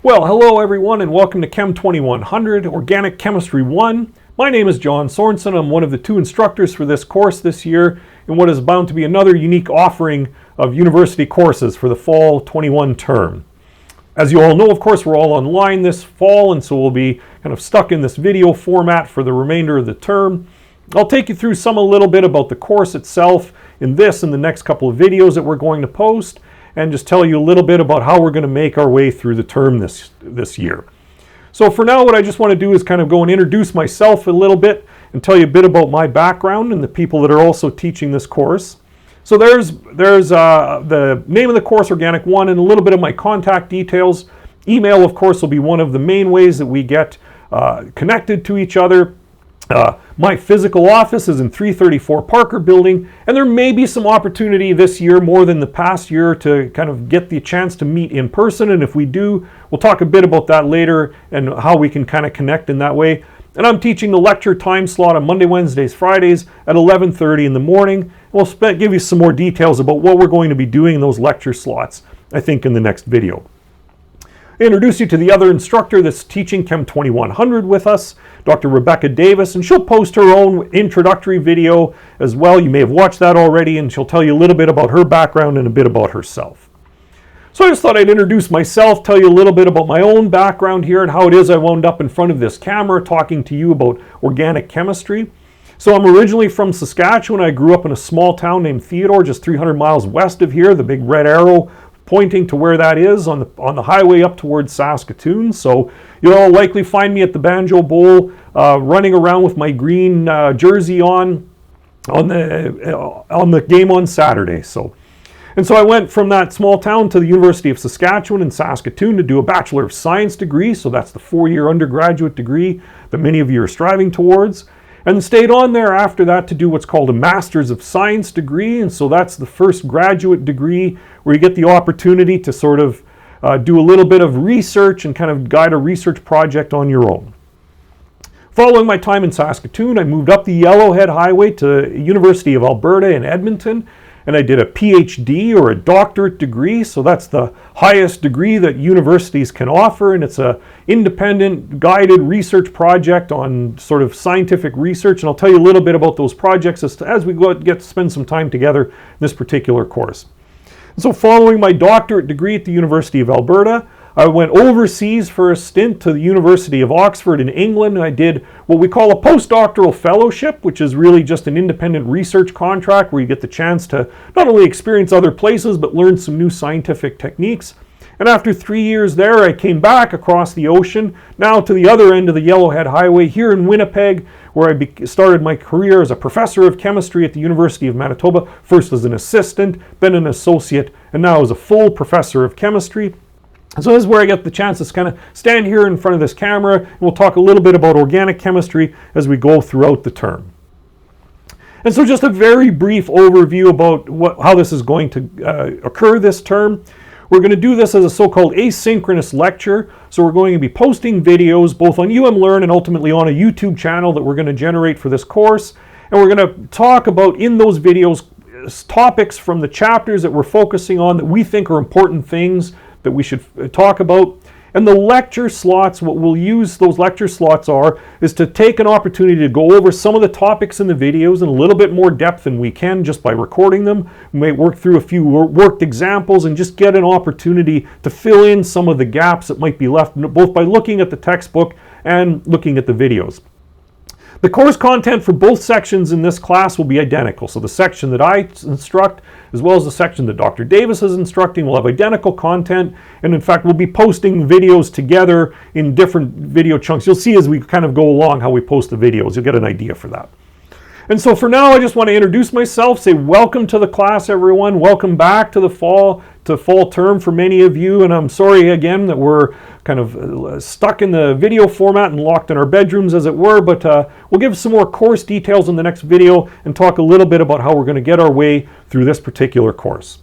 Well, hello everyone and welcome to Chem 2100, Organic Chemistry 1. My name is John Sorensen. I'm one of the two instructors for this course this year in what is bound to be another unique offering of university courses for the fall 21 term. As you all know, of course, we're all online this fall, and so we'll be kind of stuck in this video format for the remainder of the term. I'll take you through a little bit about the course itself in this and the next couple of videos that we're going to post, and just tell you a little bit about how we're going to make our way through the term this year. So for now, what I just want to do is kind of go and introduce myself a little bit and tell you a bit about my background and the people that are also teaching this course. So there's the name of the course, Organic 1, and a little bit of my contact details. Email, of course, will be one of the main ways that we get connected to each other. My physical office is in 334 Parker Building, and there may be some opportunity this year, more than the past year, to kind of get the chance to meet in person, and if we do, we'll talk a bit about that later and how we can kind of connect in that way. And I'm teaching the lecture time slot on Monday, Wednesdays, Fridays at 11:30 in the morning. We'll give you some more details about what we're going to be doing in those lecture slots, I think, in the next video. I introduce you to the other instructor that's teaching Chem 2100 with us, Dr. Rebecca Davis, and she'll post her own introductory video as well. You may have watched that already, and she'll tell you a little bit about her background and a bit about herself. So I just thought I'd introduce myself, tell you a little bit about my own background here and how it is I wound up in front of this camera talking to you about organic chemistry. So I'm originally from Saskatchewan. I grew up in a small town named Theodore, just 300 miles west of here, the big red arrow pointing to where that is on the highway up towards Saskatoon. So you'll all likely find me at the Banjo Bowl running around with my green jersey on the game on Saturday. So I went from that small town to the University of Saskatchewan in Saskatoon to do a Bachelor of Science degree. So that's the 4-year undergraduate degree that many of you are striving towards. And stayed on there after that to do what's called a Master's of Science degree. And so that's the first graduate degree where you get the opportunity to sort of do a little bit of research and kind of guide a research project on your own. Following my time in Saskatoon, I moved up the Yellowhead Highway to University of Alberta in Edmonton, and I did a PhD or a doctorate degree. So that's the highest degree that universities can offer, and it's an independent guided research project on sort of scientific research, and I'll tell you a little bit about those projects as we get to spend some time together in this particular course. And so following my doctorate degree at the University of Alberta, I went overseas for a stint to the University of Oxford in England. I did what we call a postdoctoral fellowship, which is really just an independent research contract where you get the chance to not only experience other places, but learn some new scientific techniques. And after 3 years there, I came back across the ocean, now to the other end of the Yellowhead Highway here in Winnipeg, where I started my career as a professor of chemistry at the University of Manitoba, first as an assistant, then an associate, and now as a full professor of chemistry. So this is where I get the chance to kind of stand here in front of this camera, and we'll talk a little bit about organic chemistry as we go throughout the term. And so just a very brief overview about how this is going to occur this term. We're going to do this as a so-called asynchronous lecture. So we're going to be posting videos both on UMLearn and ultimately on a YouTube channel that we're going to generate for this course. And we're going to talk about in those videos topics from the chapters that we're focusing on that we think are important things that we should talk about. And the lecture slots, what we'll use those lecture slots is to take an opportunity to go over some of the topics in the videos in a little bit more depth than we can just by recording them. We may work through a few worked examples and just get an opportunity to fill in some of the gaps that might be left, both by looking at the textbook and looking at the videos. The course content for both sections in this class will be identical. So the section that I instruct, as well as the section that Dr. Davis is instructing, will have identical content. And in fact, we'll be posting videos together in different video chunks. You'll see as we kind of go along how we post the videos. You'll get an idea for that. And so for now, I just want to introduce myself, say welcome to the class, everyone. Welcome back to the fall term for many of you. And I'm sorry again that we're kind of stuck in the video format and locked in our bedrooms, as it were. But we'll give some more course details in the next video and talk a little bit about how we're going to get our way through this particular course.